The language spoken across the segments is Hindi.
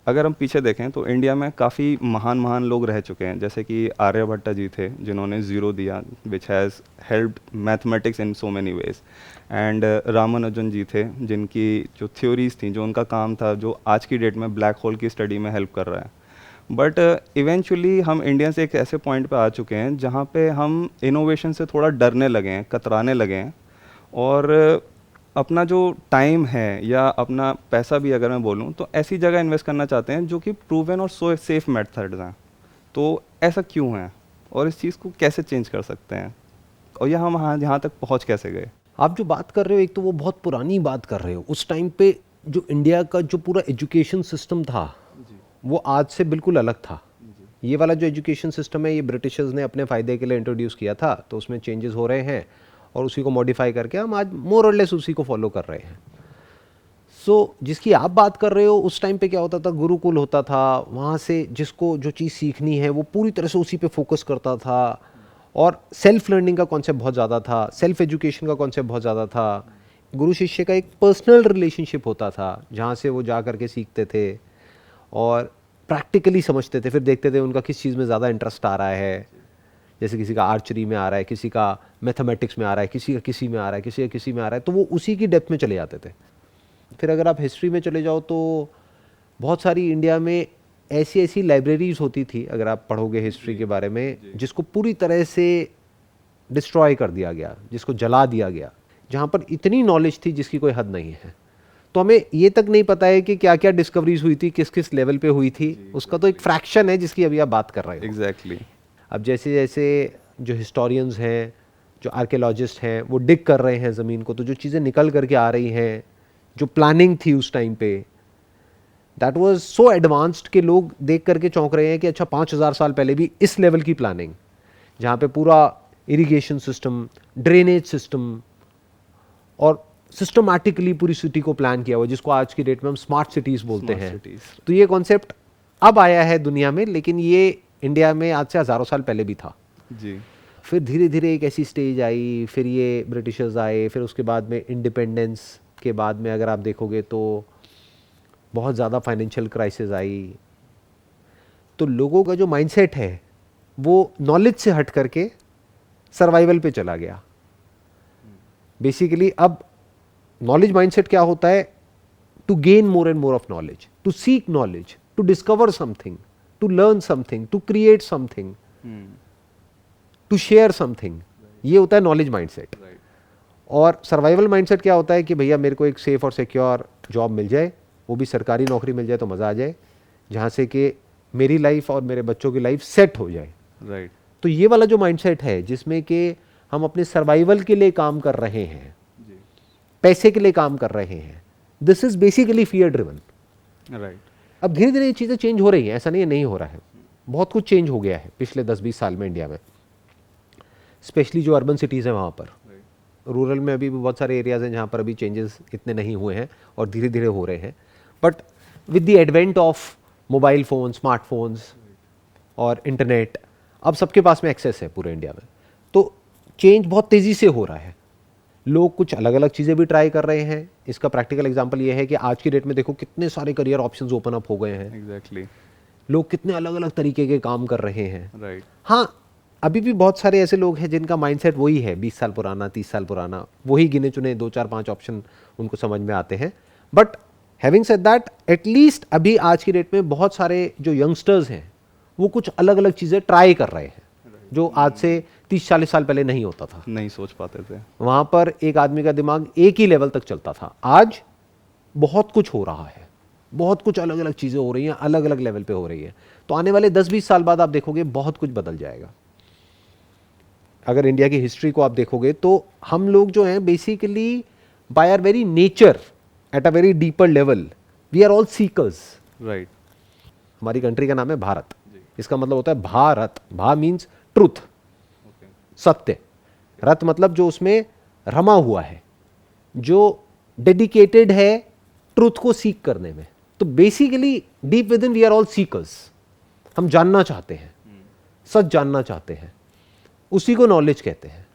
अगर हम पीछे देखें तो इंडिया में काफ़ी महान महान लोग रह चुके हैं, जैसे कि आर्यभट्ट जी थे जिन्होंने ज़ीरो दिया, which has helped mathematics in so many ways. And Ramanujan ji थे जिनकी जो थ्योरीज थी, जो उनका काम था, जो आज की डेट में ब्लैक होल की स्टडी में हेल्प कर रहा है। बट इवेंचुअली हम इंडियंस एक ऐसे पॉइंट पे आ चुके हैं जहाँ पे हम इनोवेशन से थोड़ा डरने लगे हैं, कतराने लगे हैं, और अपना जो टाइम है या अपना पैसा भी अगर मैं बोलूँ तो ऐसी जगह इन्वेस्ट करना चाहते हैं जो कि प्रूवन और सो सेफ मेथड्स हैं। तो ऐसा क्यों है और इस चीज़ को कैसे चेंज कर सकते हैं, और यह हम यहाँ तक पहुँच कैसे गए? आप जो बात कर रहे हो, एक तो वो बहुत पुरानी बात कर रहे हो। उस टाइम पे जो इंडिया का जो पूरा एजुकेशन सिस्टम था वो आज से बिल्कुल अलग था। ये वाला जो एजुकेशन सिस्टम है ये ब्रिटिशर्स ने अपने फ़ायदे के लिए इंट्रोड्यूस किया था, तो उसमें चेंजेस हो रहे हैं और उसी को मॉडिफाई करके हम आज मोर और लेस उसी को फॉलो कर रहे हैं। जिसकी आप बात कर रहे हो, उस टाइम पे क्या होता था, गुरुकुल होता था, वहाँ से जिसको जो चीज़ सीखनी है वो पूरी तरह से उसी पे फोकस करता था, और सेल्फ लर्निंग का कॉन्सेप्ट बहुत ज़्यादा था, सेल्फ एजुकेशन का कॉन्सेप्ट बहुत ज़्यादा था। गुरु शिष्य का एक पर्सनल रिलेशनशिप होता था जहाँ से वो जा करके सीखते थे और प्रैक्टिकली समझते थे, फिर देखते थे उनका किस चीज़ में ज़्यादा इंटरेस्ट आ रहा है। जैसे किसी का आर्चरी में आ रहा है, किसी का मैथमेटिक्स में आ रहा है, किसी का किसी में आ रहा है, किसी का किसी में आ रहा है, तो वो उसी की डेप्थ में चले जाते थे। फिर अगर आप हिस्ट्री में चले जाओ तो बहुत सारी इंडिया में ऐसी ऐसी लाइब्रेरीज होती थी, अगर आप पढ़ोगे हिस्ट्री के बारे में, जिसको पूरी तरह से डिस्ट्रॉय कर दिया गया, जिसको जला दिया गया, जहाँ पर इतनी नॉलेज थी जिसकी कोई हद नहीं है। तो हमें ये तक नहीं पता है कि क्या क्या डिस्कवरीज हुई थी, किस किस लेवल पे हुई थी, उसका तो एक फ्रैक्शन है जिसकी अभी आप बात कर रहे हो। एग्जैक्टली। अब जैसे जैसे जो हिस्टोरियंस हैं, जो आर्कियोलॉजिस्ट हैं, वो डिग कर रहे हैं ज़मीन को, तो जो चीज़ें निकल करके आ रही हैं, जो प्लानिंग थी उस टाइम पे, दैट वाज सो एडवांस्ड कि लोग देख करके चौंक रहे हैं कि अच्छा 5000 साल पहले भी इस लेवल की प्लानिंग, जहाँ पे पूरा इरिगेशन सिस्टम, ड्रेनेज सिस्टम और सिस्टमैटिकली पूरी सिटी को प्लान किया हुआ, जिसको आज की डेट में हम स्मार्ट सिटीज़ बोलते हैं। तो ये कॉन्सेप्ट अब आया है दुनिया में, लेकिन ये इंडिया में आज से हज़ारों साल पहले भी था जी। फिर धीरे धीरे एक ऐसी स्टेज आई, फिर ये ब्रिटिशर्स आए, फिर उसके बाद में इंडिपेंडेंस के बाद में अगर आप देखोगे तो बहुत ज़्यादा फाइनेंशियल क्राइसिस आई। तो लोगों का जो माइंडसेट है वो नॉलेज से हट करके सर्वाइवल पे चला गया। बेसिकली अब नॉलेज माइंडसेट क्या होता है, to gain more and more of knowledge, to seek knowledge, to discover something, to learn something, to create something, to share something. ये होता है नॉलेज माइंडसेट। और सर्वाइवल माइंडसेट क्या होता है कि भैया मेरे को एक सेफ और सिक्योर जॉब मिल जाए, वो भी सरकारी नौकरी मिल जाए तो मज़ा आ जाए, जहाँ से कि मेरी लाइफ और मेरे बच्चों की लाइफ सेट हो जाए। राइट। तो ये वाला जो माइंडसेट है जिसमें कि हम अपने सर्वाइवल के लिए काम कर रहे हैं, पैसे के लिए काम कर रहे हैं, this is basically fear driven. Right. अब धीरे धीरे ये चीज़ें चेंज हो रही हैं, ऐसा नहीं है नहीं हो रहा है, बहुत कुछ चेंज हो गया है पिछले 10-20 साल में इंडिया में, स्पेशली जो अर्बन सिटीज़ हैं वहाँ पर। रूरल में अभी भी बहुत सारे एरियाज़ हैं जहाँ पर अभी चेंजेस इतने नहीं हुए हैं और धीरे धीरे हो रहे हैं। But with the advent of mobile phone, smartphones और इंटरनेट, अब सबके पास में एक्सेस है पूरे इंडिया में, तो चेंज बहुत तेज़ी से हो रहा है। लोग कुछ अलग अलग चीज़ें भी ट्राई कर रहे हैं। इसका प्रैक्टिकल एग्जांपल ये है कि आज की डेट में देखो कितने सारे करियर ऑप्शंस ओपन अप हो गए हैं। एग्जैक्टली। लोग कितने अलग अलग तरीके के काम कर रहे हैं। राइट। हाँ, अभी भी बहुत सारे ऐसे लोग हैं जिनका माइंडसेट वही है, 20 साल पुराना, 30 साल पुराना, वही गिने चुने 2-4-5 ऑप्शन उनको समझ में आते हैं। But having said that, at least अभी आज की डेट में बहुत सारे जो यंगस्टर्स हैं वो कुछ अलग अलग चीज़ें ट्राई कर रहे हैं, जो आज से 30-40 साल पहले नहीं होता था। नहीं सोच पाते थे। वहाँ पर एक आदमी का दिमाग एक ही लेवल तक चलता था, आज बहुत कुछ हो रहा है, बहुत कुछ अलग अलग चीज़ें हो रही हैं, अलग अलग लेवल पे हो रही है। तो आने वाले 10-20 साल बाद आप देखोगे बहुत कुछ बदल जाएगा। अगर इंडिया की हिस्ट्री को आप देखोगे तो हम लोग जो हैं basically by our very nature, at a very deeper level, we are all seekers. Right. हमारी कंट्री का नाम है भारत। इसका मतलब होता है भारत, भा मीन्स ट्रूथ, सत्य, रत मतलब जो उसमें रमा हुआ है, जो डेडिकेटेड है ट्रूथ को सीक करने में। तो basically deep within we are all seekers. हम जानना चाहते हैं, सच जानना चाहते हैं, उसी को नॉलेज कहते हैं,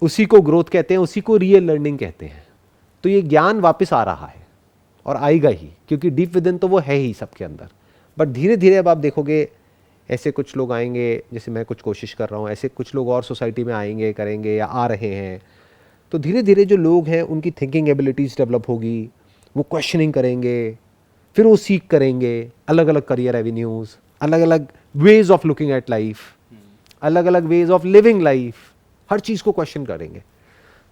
उसी को ग्रोथ कहते हैं, उसी को रियल लर्निंग कहते हैं। तो ये ज्ञान वापस आ रहा है और आएगा ही, क्योंकि डीप विद इन तो वो है ही सबके अंदर। बट धीरे धीरे अब आप देखोगे ऐसे कुछ लोग आएंगे, जैसे मैं कुछ कोशिश कर रहा हूँ, ऐसे कुछ लोग और सोसाइटी में आएंगे, करेंगे या आ रहे हैं। तो धीरे धीरे जो लोग हैं उनकी थिंकिंग एबिलिटीज़ डेवलप होगी, वो क्वेश्चनिंग करेंगे, फिर वो सीख करेंगे अलग अलग करियर एवेन्यूज़, अलग अलग ways of looking at life, अलग अलग वेज ऑफ लिविंग लाइफ, हर चीज़ को क्वेश्चन करेंगे।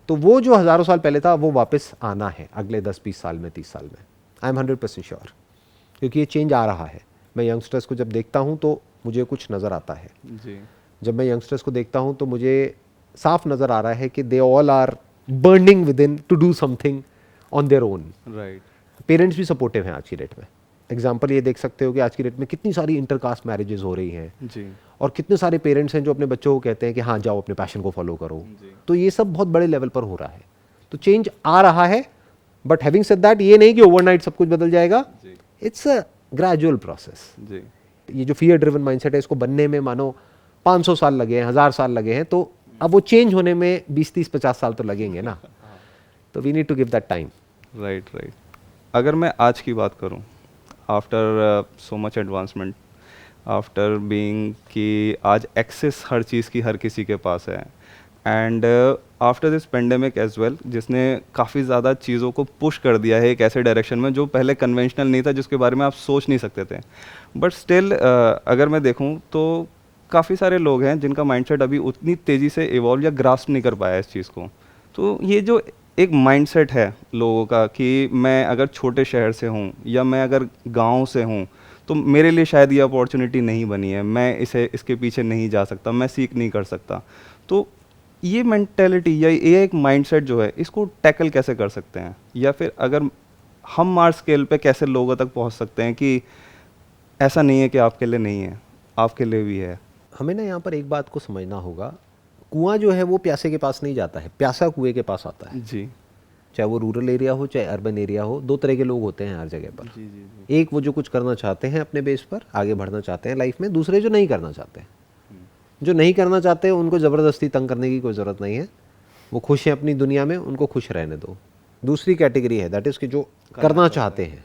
तो वो जो हज़ारों साल पहले था वो वापस आना है अगले 10-20 साल में, 30 साल में। आई एम 100% श्योर, क्योंकि ये चेंज आ रहा है। मैं यंगस्टर्स को जब देखता हूँ तो मुझे कुछ नज़र आता है जी। जब मैं यंगस्टर्स को देखता हूँ तो मुझे साफ नज़र आ रहा है कि they all are burning within to do something on their own. Right. Parents भी सपोर्टिव हैं आज की डेट में। एग्जाम्पल ये देख सकते हो कि आज की डेट में कितनी सारी इंटरकास्ट मैरिजेस हो रही हैं, जी। और कितने सारे पेरेंट्स हैं जो अपने बच्चों को कहते हैं कि हाँ जाओ अपने पैशन को फॉलो करो। जी। तो ये सब बहुत बड़े लेवल पर हो रहा है, तो चेंज आ रहा है। बट हैविंग सेड दैट, ये नहीं कि ओवरनाइट सब कुछ बदल जाएगा। जी। It's a gradual process. जी। ये जो फियर ड्रिवन माइंडसेट है, इसको बनने में मानो 500 साल लगे हैं, 1000 साल लगे हैं, तो अब वो चेंज होने में 20-30-50 साल तो लगेंगे ना। तो we need to give that time. Right. Right. अगर मैं आज की बात करूं, after so much advancement, after being कि आज एक्सेस हर चीज़ की हर किसी के पास है, and after this pandemic as well, जिसने काफ़ी ज़्यादा चीज़ों को पुश कर दिया है एक ऐसे डायरेक्शन में जो पहले कन्वेंशनल नहीं था, जिसके बारे में आप सोच नहीं सकते थे। बट स्टिल अगर मैं देखूं तो काफ़ी सारे लोग हैं जिनका माइंडसेट अभी उतनी तेज़ी से इवॉल्व या ग्रास्प नहीं कर पाया इस चीज़ को। तो ये जो एक माइंडसेट है लोगों का कि मैं अगर छोटे शहर से हूँ या मैं अगर गांव से हूँ तो मेरे लिए शायद ये अपॉर्चुनिटी नहीं बनी है, मैं इसके पीछे नहीं जा सकता, मैं सीख नहीं कर सकता। तो ये मेंटेलिटी या ये एक माइंडसेट जो है, इसको टैकल कैसे कर सकते हैं, या फिर अगर हम मार स्केल पे कैसे लोगों तक पहुंच सकते हैं कि ऐसा नहीं है कि आपके लिए नहीं है, आपके लिए भी है। हमें ना यहाँ पर एक बात को समझना होगा, कुआं जो है वो प्यासे के पास नहीं जाता है, प्यासा कुएं के पास आता है। जी। चाहे वो रूरल एरिया हो चाहे अर्बन एरिया हो, दो तरह के लोग होते हैं हर जगह पर। जी। जी। जी। एक वो जो कुछ करना चाहते हैं अपने बेस पर, आगे बढ़ना चाहते हैं लाइफ में। दूसरे जो नहीं करना चाहते हैं। जो नहीं करना चाहते उनको ज़बरदस्ती तंग करने की कोई ज़रूरत नहीं है, वो खुश हैं अपनी दुनिया में, उनको खुश रहने दो। दूसरी कैटेगरी है दैट इज़ कि जो करना चाहते हैं,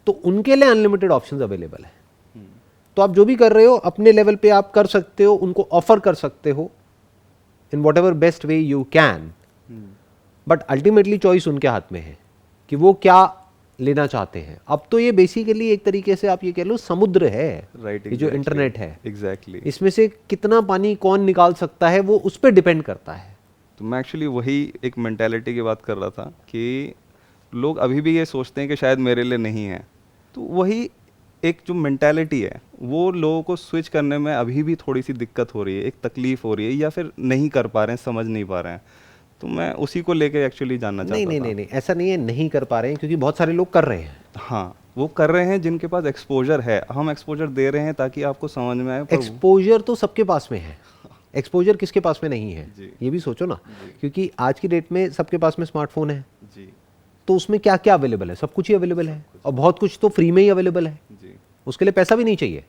तो उनके लिए अनलिमिटेड ऑप्शंस अवेलेबल है। तो आप जो भी कर रहे हो अपने लेवल पे आप कर सकते हो, उनको ऑफर कर सकते हो in what ever best way you can. But ultimately choice उनके हाथ में है कि वो क्या लेना चाहते हैं। अब तो ये बेसिकली एक तरीके से आप ये कह लो समुद्र है। राइट। ये जो इंटरनेट है, एग्जैक्टली। इसमें से कितना पानी कौन निकाल सकता है वो उस पर डिपेंड करता है। तो मैं एक्चुअली वही एक मेंटालिटी की बात कर रहा था कि लोग अभी भी ये सोचते हैं कि शायद मेरे लिए नहीं है। तो वही एक जो मेंटालिटी है वो लोगों को स्विच करने में अभी भी थोड़ी सी दिक्कत हो रही है, एक तकलीफ हो रही है, या फिर नहीं कर पा रहे हैं, समझ नहीं पा रहे हैं। तो मैं उसी को लेके एक्चुअली जानना चाहता था। नहीं, ऐसा नहीं है नहीं कर पा रहे हैं, क्योंकि बहुत सारे लोग कर रहे हैं। हाँ, वो कर रहे हैं जिनके पास एक्सपोजर है। हम एक्सपोजर दे रहे हैं ताकि आपको समझ में आए। एक्सपोजर तो सबके पास में है, एक्सपोजर किसके पास में नहीं है जी। ये भी सोचो ना। क्योंकि आज की डेट में सबके पास में स्मार्टफोन है, जी। तो उसमें क्या क्या अवेलेबल है, सब कुछ ही अवेलेबल है, और बहुत कुछ तो फ्री में ही अवेलेबल है। जी। उसके लिए पैसा भी नहीं चाहिए।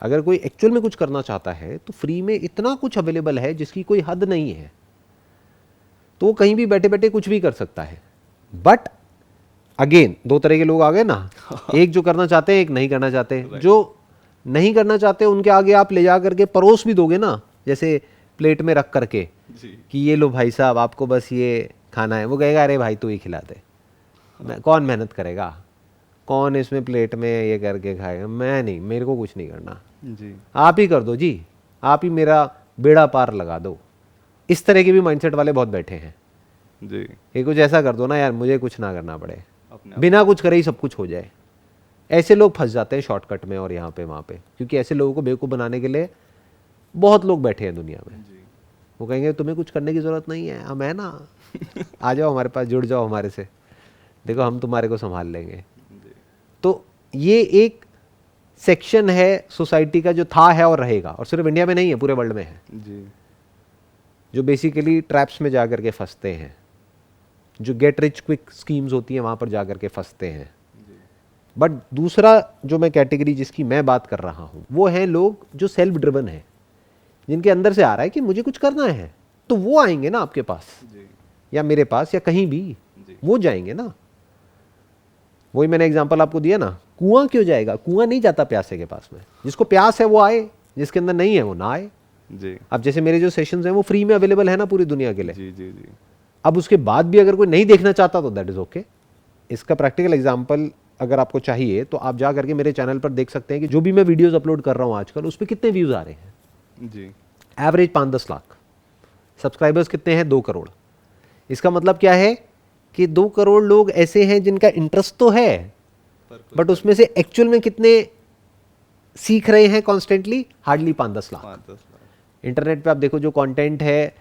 अगर कोई एक्चुअल में कुछ करना चाहता है तो फ्री में इतना कुछ अवेलेबल है जिसकी कोई हद नहीं है। तो वो कहीं भी बैठे बैठे कुछ भी कर सकता है। बट अगेन दो तरह के लोग आ गए ना, एक जो करना चाहते हैं, एक नहीं करना चाहते। जो नहीं करना चाहते उनके आगे आप ले जा करके परोस भी दोगे ना, जैसे प्लेट में रख करके जी। कि ये लो भाई साहब आपको बस ये खाना है, वो कहेगा अरे भाई तू ही खिला दे। कौन मेहनत करेगा, कौन इसमें प्लेट में ये करके खाएगा, मैं नहीं, मेरे को कुछ नहीं करना, जी। आप ही कर दो जी, आप ही मेरा बेड़ा पार लगा दो। इस तरह के भी माइंडसेट वाले बहुत बैठे हैं। जी। ये कुछ ऐसा कर दो ना यार, मुझे कुछ ना करना पड़े, अपने बिना कुछ करे ही सब कुछ हो जाए। ऐसे लोग फंस जाते हैं शॉर्टकट में और यहाँ पे वहाँ पे, क्योंकि ऐसे लोगों को बेवकूफ़ बनाने के लिए बहुत लोग बैठे हैं दुनिया में। जी। वो कहेंगे तुम्हें कुछ करने की ज़रूरत नहीं है, हम है ना, आ जाओ हमारे पास, जुड़ जाओ हमारे से, देखो हम तुम्हारे को संभाल लेंगे। जी। तो ये एक सेक्शन है सोसाइटी का जो था है और रहेगा, और सिर्फ इंडिया में नहीं है, पूरे वर्ल्ड में है, जी। जो बेसिकली ट्रैप्स में जा करके फंसते हैं, जो गेट रिच क्विक स्कीम्स होती हैं वहाँ पर जा करके फंसते हैं। बट दूसरा जो मैं कैटेगरी जिसकी मैं बात कर रहा हूँ वो है लोग जो सेल्फ ड्रिवन है, जिनके अंदर से आ रहा है कि मुझे कुछ करना है, तो वो आएंगे ना आपके पास जी। या मेरे पास या कहीं भी, जी। वो जाएंगे ना। वही मैंने एग्जांपल आपको दिया ना, कुआं क्यों जाएगा? कुआं नहीं जाता प्यासे के पास में, जिसको प्यास है वो आए, जिसके अंदर नहीं है वो ना आए। जी अब जैसे मेरे जो सेशंस हैं वो फ्री में अवेलेबल है ना पूरी दुनिया के लिए, जी जी जी अब उसके बाद भी अगर कोई नहीं देखना चाहता तो दैट इज ओके। इसका प्रैक्टिकल एग्जांपल अगर आपको चाहिए तो आप जा करके मेरे चैनल पर देख सकते हैं कि जो भी मैं वीडियोस अपलोड कर रहा हूं आजकल उस पर कितने व्यूज आ रहे हैं। जी एवरेज 5-10 लाख। सब्सक्राइबर्स कितने हैं? 2 करोड़। इसका मतलब क्या है कि 2 करोड़ लोग ऐसे हैं जिनका इंटरेस्ट तो है, बट उसमें से एक्चुअल में कितने सीख रहे हैं constantly? Hardly 5-10 lakh. 5-10 lakh. Internet पे आप देखो जो कंटेंट है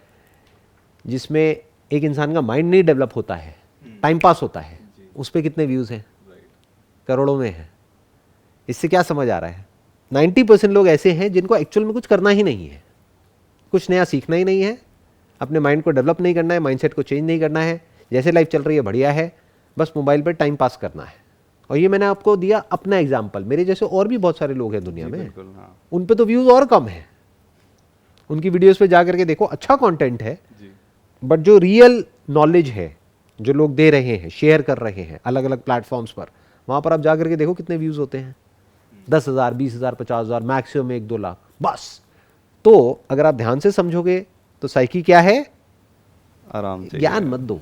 जिसमें एक इंसान का माइंड नहीं डेवलप होता है, टाइम पास होता है, उस पर कितने व्यूज हैं? करोड़ों में है। इससे क्या समझ आ रहा है? 90% लोग ऐसे हैं जिनको एक्चुअल में कुछ करना ही नहीं है, कुछ नया सीखना ही नहीं है, अपने माइंड को डेवलप नहीं करना है, माइंडसेट को चेंज नहीं करना है, जैसे लाइफ चल रही है बढ़िया है, बस मोबाइल पर टाइम पास करना है। और ये मैंने आपको दिया अपना एग्जाम्पल, मेरे जैसे और भी बहुत सारे लोग हैं दुनिया में, बिल्कुल हाँ उन पे तो व्यूज और कम है। उनकी वीडियोस पे जा करके देखो, अच्छा कंटेंट है, जी बट जो रियल नॉलेज है जो लोग दे रहे हैं, शेयर कर रहे हैं अलग अलग प्लेटफॉर्म्स पर, वहां पर आप जा करके देखो कितने व्यूज होते हैं। 10,000, 20,000, 50,000, मैक्सिमम 1-2 लाख बस। तो अगर आप ध्यान से समझोगे तो साइकी क्या है? आराम चाहिए। ज्ञान मत दो,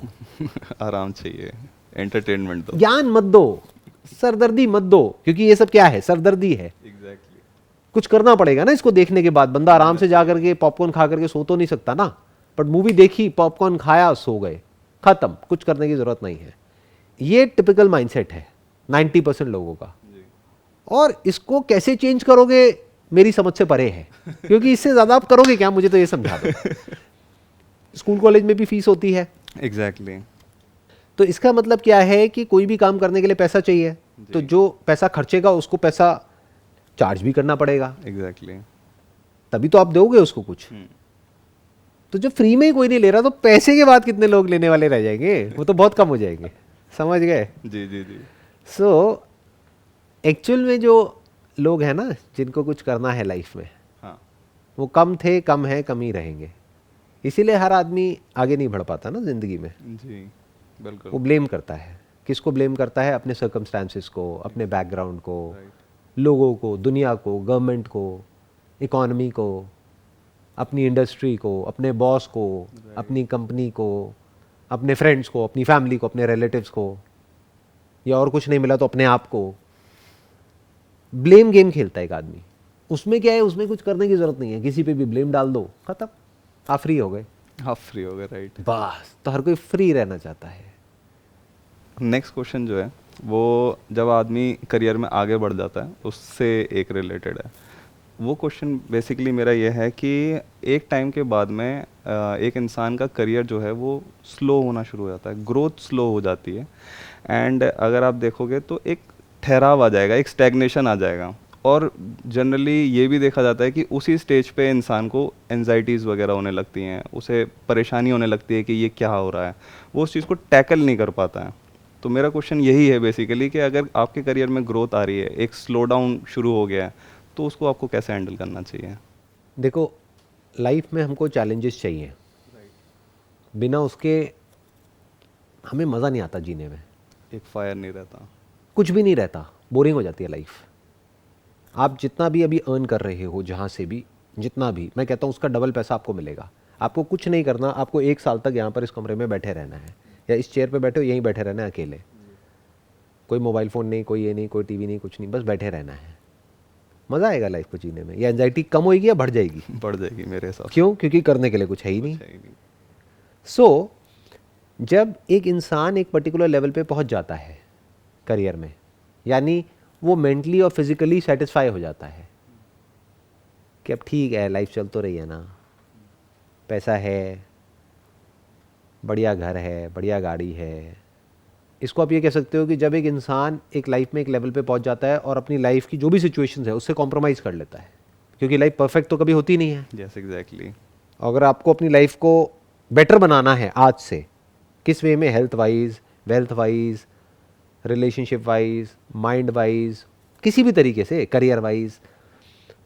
आराम चाहिए, एंटरटेनमेंट दो। ज्ञान मत दो, सरदर्दी मत दो, क्योंकि ये सब क्या है? सरदर्दी है। एग्जैक्टली कुछ करना पड़ेगा ना इसको देखने के बाद। बंदा आराम से जा करके पॉपकॉर्न खा करके सो तो नहीं सकता ना, बट मूवी देखी, पॉपकॉर्न खाया, सो गए, खत्म, कुछ करने की जरूरत नहीं है। ये टिपिकल माइंडसेट है 90% लोगों का। जी और इसको कैसे चेंज करोगे मेरी समझ से परे है, क्योंकि इससे ज्यादा आप करोगे क्या, मुझे तो ये समझा दो। स्कूल कॉलेज में भी फीस होती है, एग्जैक्टली तो इसका मतलब क्या है कि कोई भी काम करने के लिए पैसा चाहिए, तो जो पैसा खर्चेगा उसको पैसा चार्ज भी करना पड़ेगा, एग्जैक्टली तभी तो आप दोगे उसको कुछ। तो जब फ्री में ही कोई नहीं ले रहा तो पैसे के बाद कितने लोग लेने वाले रह जाएंगे? वो तो बहुत कम हो जाएंगे, समझ गए? जी जी जी सो एक्चुअल में जो लोग हैं ना जिनको कुछ करना है लाइफ में, हाँ वो कम थे, कम है, कम ही रहेंगे। इसीलिए हर आदमी आगे नहीं बढ़ पाता ना जिंदगी में। जी बिल्कुल वो ब्लेम करता है, किसको ब्लेम करता है? अपने सर्कमस्टांसिस को, अपने बैकग्राउंड को, लोगों को, दुनिया को, गवर्नमेंट को, इकोनॉमी को, अपनी इंडस्ट्री को, अपने बॉस को, अपनी कंपनी को, अपने फ्रेंड्स को, अपनी फैमिली को, अपने रिलेटिव्स को, या और कुछ नहीं मिला तो अपने आप को। ब्लेम गेम खेलता है एक आदमी। उसमें क्या है? उसमें कुछ करने की जरूरत नहीं है, किसी पे भी ब्लेम डाल दो, खत्म, आप फ्री हो गए। आप फ्री हो गए, राइट। बस, तो हर कोई फ्री रहना चाहता है। नेक्स्ट क्वेश्चन जो है वो जब आदमी करियर में आगे बढ़ जाता है उससे एक रिलेटेड है। वो क्वेश्चन बेसिकली मेरा ये है कि एक टाइम के बाद में एक इंसान का करियर जो है वो स्लो होना शुरू हो जाता है, ग्रोथ स्लो हो जाती है, एंड अगर आप देखोगे तो एक ठहराव आ जाएगा, एक स्टैग्नेशन आ जाएगा। और जनरली ये भी देखा जाता है कि उसी स्टेज पे इंसान को एंजाइटीज़ वगैरह होने लगती हैं, उसे परेशानी होने लगती है कि ये क्या हो रहा है, वो उस चीज़ को टैकल नहीं कर पाता है। तो मेरा क्वेश्चन यही है बेसिकली कि अगर आपके करियर में ग्रोथ आ रही है, एक स्लो डाउन शुरू हो गया है, तो उसको आपको कैसे हैंडल करना चाहिए? देखो, लाइफ में हमको चैलेंजेस चाहिए, बिना उसके हमें मज़ा नहीं आता जीने में। एक फायर नहीं रहता। कुछ भी नहीं रहता, बोरिंग हो जाती है लाइफ। आप जितना भी अभी अर्न कर रहे हो, जहाँ से भी जितना भी, मैं कहता हूँ उसका डबल पैसा आपको मिलेगा। आपको कुछ नहीं करना, आपको 1 साल तक यहाँ पर इस कमरे में बैठे रहना है, या इस चेयर पे बैठे हो यहीं बैठे रहना है अकेले। कोई मोबाइल फ़ोन नहीं, कोई ये नहीं, कोई टीवी नहीं, कुछ नहीं, बस बैठे रहना है। मज़ा आएगा लाइफ को जीने में। या एंजाइटी कम होएगी या बढ़ जाएगी? बढ़ जाएगी मेरे हिसाब से। क्यों? क्योंकि करने के लिए कुछ है ही नहीं। कुछ है ही नहीं। सो जब एक इंसान एक पर्टिकुलर लेवल पे पहुंच जाता है करियर में, यानी वो मेंटली और फिजिकली सेटिस्फाई हो जाता है कि अब ठीक है, लाइफ चल तो रही है ना, पैसा है, बढ़िया घर है, बढ़िया गाड़ी है। इसको आप ये कह सकते हो कि जब एक इंसान एक लाइफ में एक लेवल पे पहुंच जाता है और अपनी लाइफ की जो भी सिचुएशंस है उससे कॉम्प्रोमाइज़ कर लेता है, क्योंकि लाइफ परफेक्ट तो कभी होती नहीं है। Yes exactly. अगर आपको अपनी लाइफ को बेटर बनाना है आज से, किस वे में? Health wise, wealth wise, relationship wise, mind wise, किसी भी तरीके से, करियर वाइज,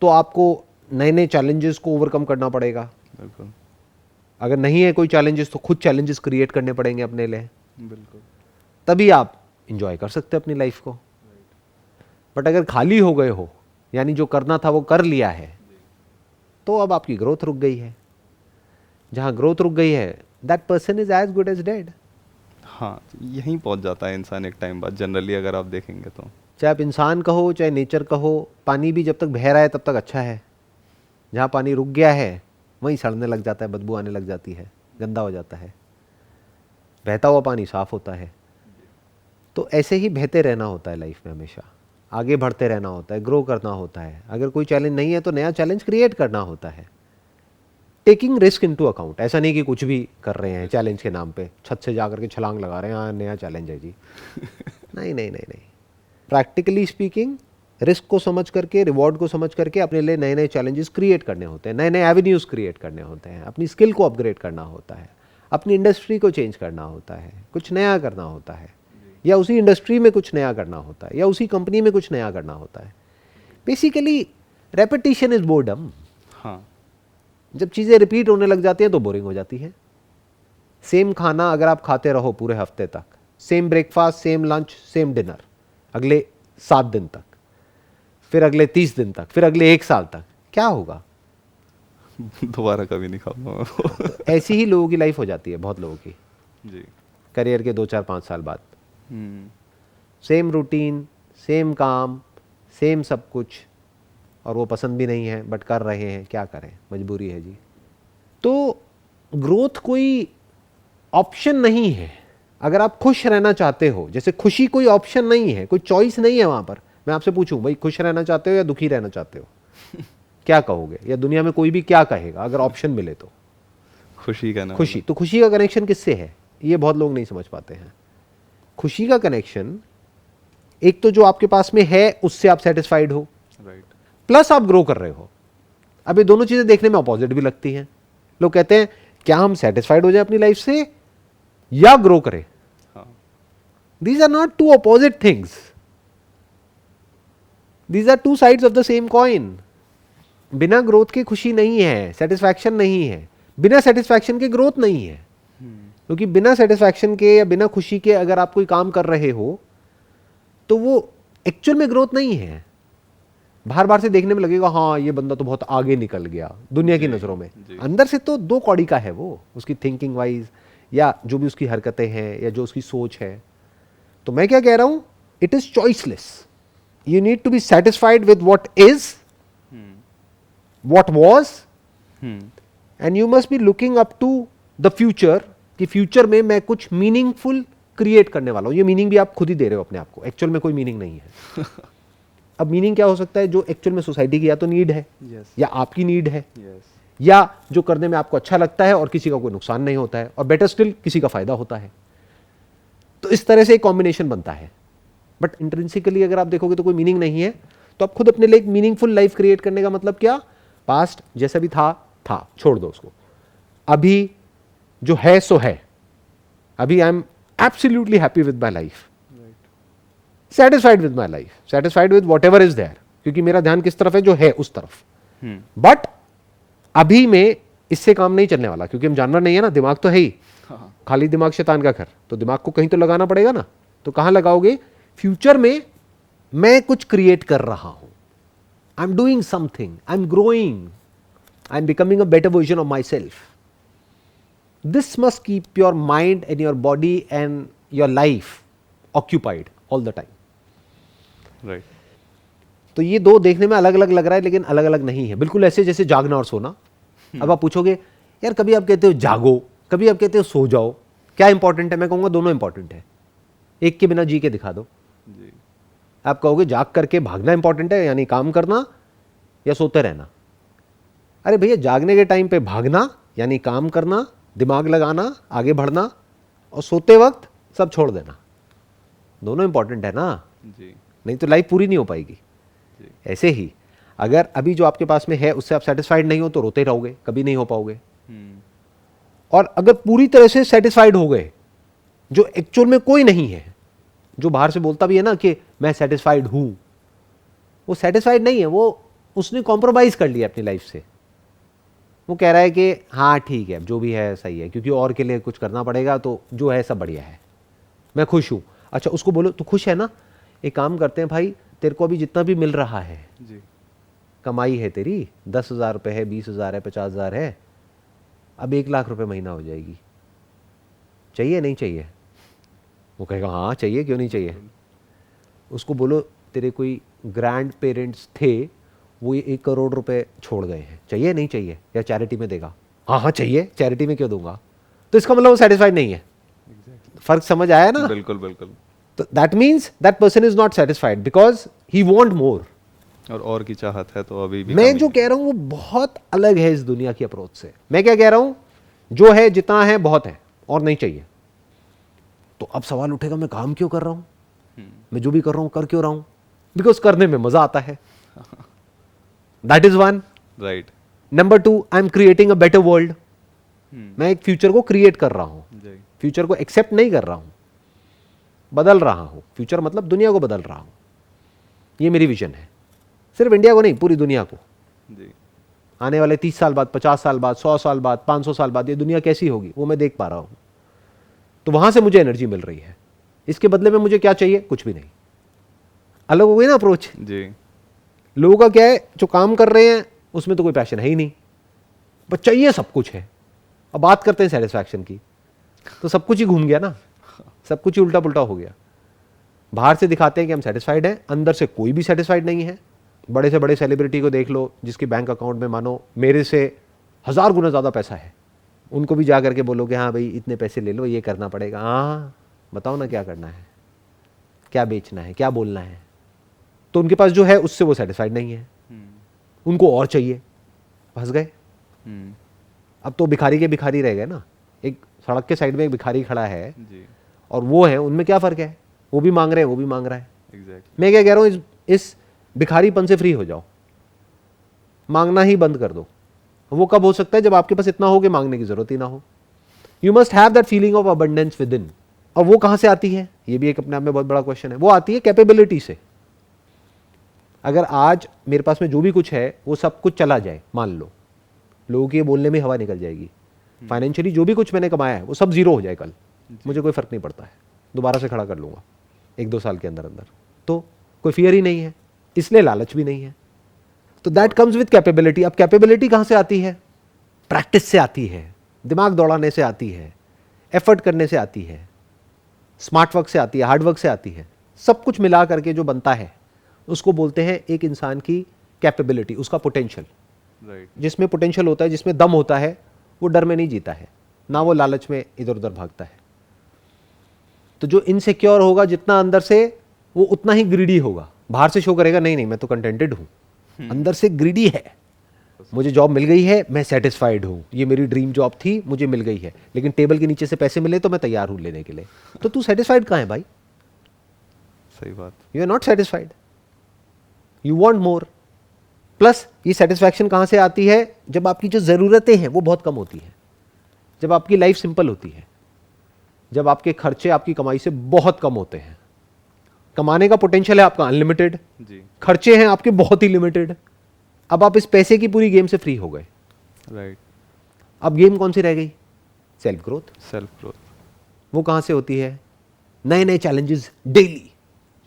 तो आपको नए नए चैलेंजेस को ओवरकम करना पड़ेगा। बिल्कुल अगर नहीं है कोई चैलेंजेस तो खुद चैलेंजेस क्रिएट करने पड़ेंगे अपने लिए, बिल्कुल। तभी आप इंजॉय कर सकते हैं अपनी लाइफ को। बट अगर खाली हो गए हो, यानी जो करना था वो कर लिया है, तो अब आपकी ग्रोथ रुक गई है। जहाँ ग्रोथ रुक गई है, that person is as good as dead. हाँ, यहीं पहुंच जाता है इंसान एक टाइम बाद, जनरली अगर आप देखेंगे तो। चाहे आप इंसान कहो चाहे नेचर कहो, पानी भी जब तक बह रहा है तब तक अच्छा है। जहाँ पानी रुक गया है वहीं सड़ने लग जाता है, बदबू आने लग जाती है, गंदा हो जाता है। बहता हुआ पानी साफ होता है। तो ऐसे ही बहते रहना होता है लाइफ में, हमेशा आगे बढ़ते रहना होता है, ग्रो करना होता है। अगर कोई चैलेंज नहीं है तो नया चैलेंज क्रिएट करना होता है, टेकिंग रिस्क इनटू अकाउंट। ऐसा नहीं कि कुछ भी कर रहे हैं चैलेंज के नाम पे, छत से जा करके छलांग लगा रहे हैं, हाँ नया चैलेंज है जी। नहीं नहीं नहीं नहीं, प्रैक्टिकली स्पीकिंग रिस्क को समझ करके, रिवॉर्ड को समझ करके अपने लिए नए नए चैलेंजेस क्रिएट करने होते हैं, नए नए एवेन्यूज क्रिएट करने होते हैं, अपनी स्किल को अपग्रेड करना होता है, अपनी इंडस्ट्री को चेंज करना होता है, कुछ नया करना होता है, या उसी इंडस्ट्री में कुछ नया करना होता है, या उसी कंपनी में कुछ नया करना होता है। Basically repetition is boredom. हाँ, जब चीज़ें रिपीट होने लग जाती हैं तो बोरिंग हो जाती है। सेम खाना अगर आप खाते रहो पूरे हफ्ते तक, same breakfast, same lunch, same dinner, अगले 7 दिन तक, फिर अगले 30 दिन तक, फिर अगले 1 साल तक, क्या होगा? दोबारा कभी नहीं खाऊंगा मैं वो। तो ऐसी ही लोगों की लाइफ हो जाती है, बहुत लोगों की, जी। करियर के 2 4 5 साल बाद। हम्म, सेम रूटीन, सेम काम, सेम सब कुछ, और वो पसंद भी नहीं है बट कर रहे हैं, क्या करें, मजबूरी है जी। तो ग्रोथ कोई ऑप्शन नहीं है। अगर आप खुश रहना चाहते हो, जैसे खुशी कोई ऑप्शन नहीं है, कोई चॉइस नहीं है वहाँ पर। मैं आपसे पूछूं भाई, खुश रहना चाहते हो या दुखी रहना चाहते हो, क्या कहोगे? या दुनिया में कोई भी क्या कहेगा अगर ऑप्शन मिले तो? खुशी का नाम। खुशी। तो खुशी का कनेक्शन किससे है, ये बहुत लोग नहीं समझ पाते हैं। खुशी का कनेक्शन एक तो जो आपके पास में है उससे आप सेटिस्फाइड हो, राइट। प्लस आप ग्रो कर रहे हो। अब ये दोनों चीजें देखने में अपोजिट भी लगती हैं। लोग कहते हैं क्या हम सेटिस्फाइड हो जाए अपनी लाइफ से या ग्रो करें? हाँ, these are not two opposite things, these are two sides of the same coin. बिना ग्रोथ के खुशी नहीं है, सेटिस्फैक्शन नहीं है। बिना सेटिस्फैक्शन के ग्रोथ नहीं है। क्योंकि बिना सेटिस्फैक्शन के या बिना खुशी के अगर आप कोई काम कर रहे हो तो वो एक्चुअल में ग्रोथ नहीं है। बाहर बाहर से देखने में लगेगा हाँ ये बंदा तो बहुत आगे निकल गया दुनिया की नज़रों में, अंदर से तो 2 कौड़ी का है वो, उसकी थिंकिंग वाइज या जो भी उसकी हरकतें हैं या जो उसकी सोच है। तो मैं क्या कह रहा हूं, it is choiceless. You need to be satisfied with what is, what was, and you must be looking up to the future, कि फ्यूचर में मैं कुछ मीनिंगफुल क्रिएट करने वाला हूं। ये मीनिंग भी आप खुद ही दे रहे हो अपने आप को, एक्चुअल में कोई मीनिंग नहीं है। अब मीनिंग क्या हो सकता है? जो एक्चुअल में सोसाइटी की या तो नीड है, या आपकी नीड है, या जो करने में आपको अच्छा लगता है और किसी का कोई नुकसान नहीं होता है, और बेटर स्टिल किसी का फायदा होता है। तो इस तरह से एक कॉम्बिनेशन बनता है। बट इंट्रिंसिकली अगर आप देखोगे तो कोई मीनिंग नहीं है। तो आप खुद अपने लिए एक मीनिंगफुल लाइफ क्रिएट करने का मतलब क्या? पास्ट जैसा भी था छोड़ दो उसको। अभी जो है सो है। अभी I am absolutely happy with my life, satisfied with my life, satisfied with whatever is there, क्योंकि मेरा ध्यान किस तरफ है? जो है उस तरफ। बट अभी में इससे काम नहीं चलने वाला, क्योंकि हम जानवर नहीं है ना, दिमाग तो है ही। खाली दिमाग शैतान का घर, तो दिमाग को कहीं तो लगाना पड़ेगा ना। तो कहां लगाओगे? फ्यूचर में मैं कुछ क्रिएट कर रहा हूं, I am doing something, I am growing, I am becoming a better version of my self. This must keep your mind and your body and your life occupied all the time. Right. तो ये 2 देखने में अलग अलग लग रहा है, लेकिन अलग अलग नहीं है। बिल्कुल ऐसे जैसे जागना और सोना। अब आप पूछोगे यार, कभी आप कहते हो जागो, कभी आप कहते हो सो जाओ, क्या इंपॉर्टेंट है? मैं कहूंगा दोनों इंपॉर्टेंट है। एक के बिना जी के दिखा दो। जी। आप कहोगे जाग करके भागना इंपॉर्टेंट है, यानी काम करना, या सोते रहना? अरे भैया, जागने के टाइम पे भागना यानी काम करना, दिमाग लगाना, आगे बढ़ना, और सोते वक्त सब छोड़ देना। दोनों इंपॉर्टेंट है ना, जी। नहीं तो लाइफ पूरी नहीं हो पाएगी। ऐसे ही अगर अभी जो आपके पास में है उससे आप सेटिस्फाइड नहीं हो तो रोते रहोगे, कभी नहीं हो पाओगे। और अगर पूरी तरह से सेटिस्फाइड हो गए, जो एक्चुअल में कोई नहीं है, जो बाहर से बोलता भी है ना कि मैं सेटिस्फाइड हूं, वो सेटिस्फाइड नहीं है, वो उसने कॉम्प्रोमाइज कर लिया अपनी लाइफ से। वो कह रहा है कि हाँ ठीक है, जो भी है सही है, क्योंकि और के लिए कुछ करना पड़ेगा, तो जो है सब बढ़िया है, मैं खुश हूं। अच्छा उसको बोलो तू खुश है ना, एक काम करते हैं भाई, तेरे को अभी जितना भी मिल रहा है जी कमाई है तेरी, 10,000 रुपये है, 20,000 है, 50,000 है, अब 1,00,000 रुपये महीना हो जाएगी, चाहिए नहीं चाहिए? वो कहेगा हाँ चाहिए, क्यों नहीं चाहिए। उसको बोलो तेरे कोई ग्रैंड पेरेंट्स थे, वो ये 1 करोड़ रुपए छोड़ गए हैं, चाहिए नहीं चाहिए? या चैरिटी में देगा? हाँ हाँ चाहिए, चैरिटी में क्यों दूंगा? तो इसका मतलब वो सेटिस्फाइड नहीं है। फर्क समझ आया ना? बिल्कुल बिल्कुल। तो that means that person is not satisfied because he want more. और की चाहत है तो अभी भी मैं कमी जो है। कह रहा हूं वो बहुत अलग है इस दुनिया की अप्रोच से। मैं क्या कह रहा हूं, जो है जितना है बहुत है और नहीं चाहिए। तो अब सवाल उठेगा मैं काम क्यों कर रहा हूं, मैं जो भी कर रहा हूं कर क्यों रहा हूं? बिकॉज करने में मजा आता है। That is one. Right. Number two, I am creating a better world. मैं एक फ्यूचर को क्रिएट कर रहा हूं, जी फ्यूचर को एक्सेप्ट नहीं कर रहा हूं, बदल रहा हूं। फ्यूचर मतलब दुनिया को बदल रहा हूं। ये मेरी विजन है, सिर्फ इंडिया को नहीं, पूरी दुनिया को। जी आने वाले 30 साल बाद, 50 साल बाद, 100 साल बाद, 500 साल बाद ये दुनिया कैसी होगी वो मैं देख पा रहा हूं। तो वहां से मुझे एनर्जी मिल रही है। इसके बदले में मुझे क्या चाहिए? कुछ भी नहीं। अलग हो गई ना अप्रोच। जी लोगों का क्या है, जो काम कर रहे हैं उसमें तो कोई पैशन है ही नहीं, बस चाहिए सब कुछ है। अब बात करते हैं सेटिस्फैक्शन की, तो सब कुछ ही घूम गया ना, सब कुछ ही उल्टा पुल्टा हो गया। बाहर से दिखाते हैं कि हम सेटिस्फाइड हैं, अंदर से कोई भी सेटिस्फाइड नहीं है। बड़े से बड़े सेलिब्रिटी को देख लो जिसके बैंक अकाउंट में मानो मेरे से 1000 गुना ज़्यादा पैसा है, उनको भी जा करके बोलो कि हाँ भाई इतने पैसे ले लो, ये करना पड़ेगा। हाँ बताओ ना क्या करना है, क्या बेचना है, क्या बोलना है। तो उनके पास जो है उससे वो सेटिस्फाइड नहीं है, उनको और चाहिए, फंस गए। अब तो भिखारी के भिखारी रह गए ना। एक सड़क के साइड में एक भिखारी खड़ा है जी और वो है, उनमें क्या फ़र्क है? वो भी मांग रहे हैं, वो भी मांग रहा है। एग्जैक्टली। मैं क्या कह रहा हूँ, इस भिखारीपन से फ्री हो जाओ, मांगना ही बंद कर दो। वो कब हो सकता है? जब आपके पास इतना हो कि मांगने की जरूरत ही ना हो। You must have that feeling of abundance with in. और वो कहां से आती है? ये भी एक अपने आप में बहुत बड़ा क्वेश्चन है। वो आती है कैपेबिलिटी से। अगर आज मेरे पास में जो भी कुछ है वो सब कुछ चला जाए, मान लो, लोगों के बोलने में हवा निकल जाएगी, फाइनेंशियली जो भी कुछ मैंने कमाया है वो सब जीरो हो जाए कल, मुझे कोई फर्क नहीं पड़ता है, दोबारा से खड़ा कर लूंगा 1-2 साल के अंदर अंदर। तो कोई फियर ही नहीं है, इसलिए लालच भी नहीं है। तो दैट कम्स विद कैपेबिलिटी। अब कैपेबिलिटी कहां से आती है? प्रैक्टिस से आती है, दिमाग दौड़ाने से आती है, एफर्ट करने से आती है, स्मार्ट वर्क से आती है, हार्ड वर्क से आती है। सब कुछ मिला करके जो बनता है उसको बोलते हैं एक इंसान की कैपेबिलिटी, उसका पोटेंशियल। राइट। जिसमें पोटेंशियल होता है, जिसमें दम होता है, वो डर में नहीं जीता है, ना वो लालच में इधर उधर भागता है। तो जो इनसिक्योर होगा जितना अंदर से, वो उतना ही ग्रीडी होगा। बाहर से शो करेगा नहीं नहीं मैं तो कंटेंटेड हूं, अंदर से ग्रीडी है। मुझे जॉब मिल गई है, मैं सेटिस्फाइड हूं, ये मेरी ड्रीम जॉब थी, मुझे मिल गई है, लेकिन टेबल के नीचे से पैसे मिले तो मैं तैयार हूं लेने के लिए। तो तू सेटिस्फाइड कहां है भाई? सही बात। You are not satisfied, you want more. Plus ये सेटिस्फैक्शन कहां से आती है? जब आपकी जो जरूरतें हैं वो बहुत कम होती हैं, जब आपकी लाइफ सिंपल होती है, जब आपके खर्चे आपकी कमाई से बहुत कम होते हैं। कमाने का पोटेंशियल है आपका अनलिमिटेड, जी खर्चे हैं आपके बहुत ही लिमिटेड। अब आप इस पैसे की पूरी गेम से फ्री हो गए। राइट। अब गेम कौन सी रह गई? Self growth. Self growth. वो कहां से होती है? नए नए चैलेंजेस डेली।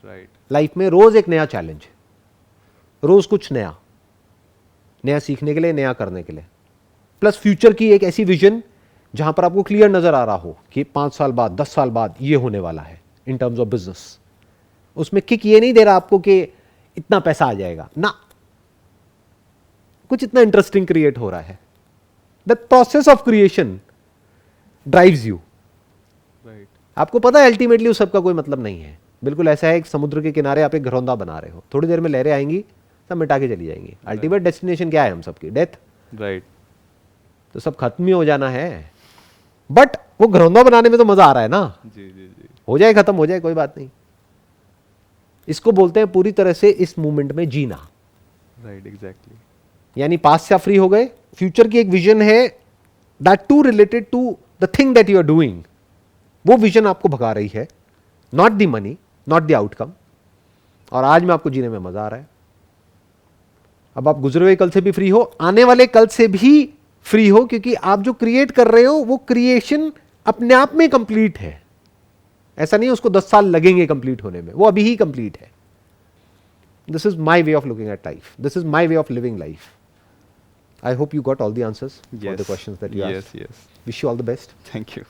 राइट। लाइफ में रोज एक नया चैलेंज, रोज कुछ नया, नया सीखने के लिए, नया करने के लिए। प्लस फ्यूचर की एक ऐसी विजन जहां पर आपको क्लियर नजर आ रहा हो कि 5 साल बाद, 10 साल बाद ये होने वाला है इन टर्म्स ऑफ बिजनेस। उसमें किक ये नहीं दे रहा आपको कि इतना पैसा आ जाएगा ना, कुछ इतना इंटरेस्टिंग क्रिएट हो रहा है। The process of creation drives you. Right. आपको पता है अल्टीमेटली उस सबका कोई मतलब नहीं है। बिल्कुल ऐसा है, एक समुद्र के किनारे आप एक घरौंदा बना रहे हो, थोड़ी देर में लहरें आएंगी, सब मिटा के चली जाएंगी। अल्टीमेट डेस्टिनेशन क्या है हम सबकी? डेथ। राइट। तो सब खत्म ही हो जाना है, बट वो घरौंदा बनाने में तो मजा आ रहा है ना। जी जी जी। हो जाए, खत्म हो जाए, कोई बात नहीं। इसको बोलते हैं पूरी तरह से इस मूवमेंट में जीना। Right exactly. यानी पास्ट से आप फ्री हो गए, फ्यूचर की एक विजन है that to related to the thing that you are doing. वो विजन आपको भगा रही है, not the money, not the outcome. और आज में आपको जीने में मजा आ रहा है। अब आप गुजरे हुए कल से भी फ्री हो, आने वाले कल से भी फ्री हो, क्योंकि आप जो क्रिएट कर रहे हो वो क्रिएशन अपने आप में कंप्लीट है। ऐसा नहीं है उसको 10 साल लगेंगे कंप्लीट होने में, वो अभी ही कंप्लीट है. This is my way of looking at life, this is my way of living life. I hope you got all the answers for the questions that you asked. Yes. Wish you all the best. Thank you.